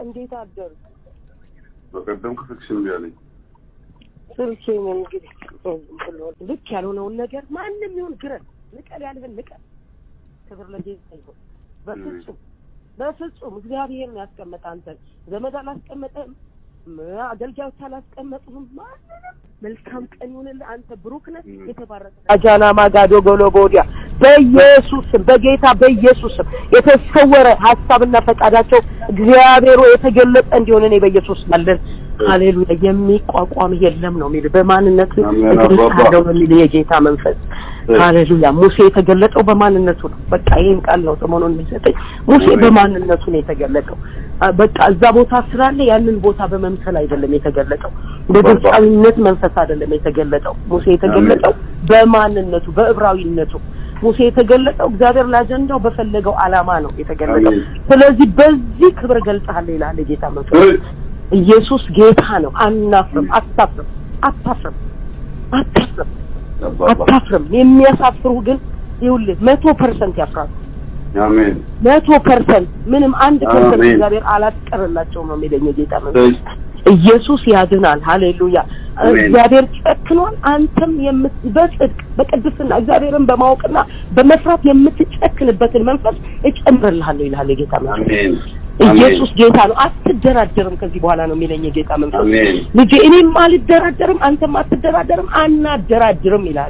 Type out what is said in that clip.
እንዴት አደሩ? በቀደም ክፍክሽን ቢያለኝ ስልኬን እንግዲህ ልክ ያልሆነውን ነገር ማንም ይሁን ግረን ንቀል ያልህን ንቀል። ክብር ለጌታ ይሁን። በፍጹም እግዚአብሔር ያስቀመጠ አንተ ዘመድ አላስቀመጠም፣ አገልጋዮች አላስቀመጡም። ማንንም መልካም ቀን ይሁንልህ። አንተ ብሩክ ነህ፣ የተባረከ አጃና ማጋዶ ጎሎጎዲያ በኢየሱስ በጌታ በኢየሱስ የተሰወረ ሐሳብና ፈቃዳቸው እግዚአብሔር የተገለጠ እንዲሆን እኔ በኢየሱስ ማለት ሃሌሉያ የሚቋቋም የለም ነው የሚል በማንነቱ የተገለጠው የሚል የጌታ መንፈስ ሃሌሉያ። ሙሴ የተገለጠው በማንነቱ ነው። በቃ ይሄን ቃል ነው ሰሞኑን የሚሰጠኝ። ሙሴ በማንነቱ ነው የተገለጠው። በቃ እዛ ቦታ ስላለ ያንን ቦታ በመምሰል አይደለም የተገለጠው። በግብፃዊነት መንፈስ አይደለም የተገለጠው። ሙሴ የተገለጠው በማንነቱ በዕብራዊነቱ። ሙሴ የተገለጠው እግዚአብሔር ለአጀንዳው በፈለገው ዓላማ ነው የተገለጠው። ስለዚህ በዚህ ክብር ገልጸሃል ይላል ጌታ መንፈስ። ኢየሱስ ጌታ ነው። አናፍርም፣ አታፍርም። የሚያሳፍሩ ግን ይኸውልህ 100% ያፍራሉ። አሜን 100% ምንም 1% እግዚአብሔር አላስቀረላቸውም ነው የሚለኝ ጌታ መንፈስ። ኢየሱስ ያድናል። ሃሌሉያ። እግዚአብሔር ጨክኗል። አንተም በጽድቅ በቅድስና እግዚአብሔርን በማወቅና በመስራት የምትጨክንበትን መንፈስ እጨምርልሃለሁ ይላል ጌታ መንፈስ። አሜን ኢየሱስ ጌታ ነው። አትደራደርም ከዚህ በኋላ ነው የሚለኝ ጌታ መንፈስ። ልጄ እኔም አልደራደርም፣ አንተም አትደራደርም፣ አናደራድርም ይላል።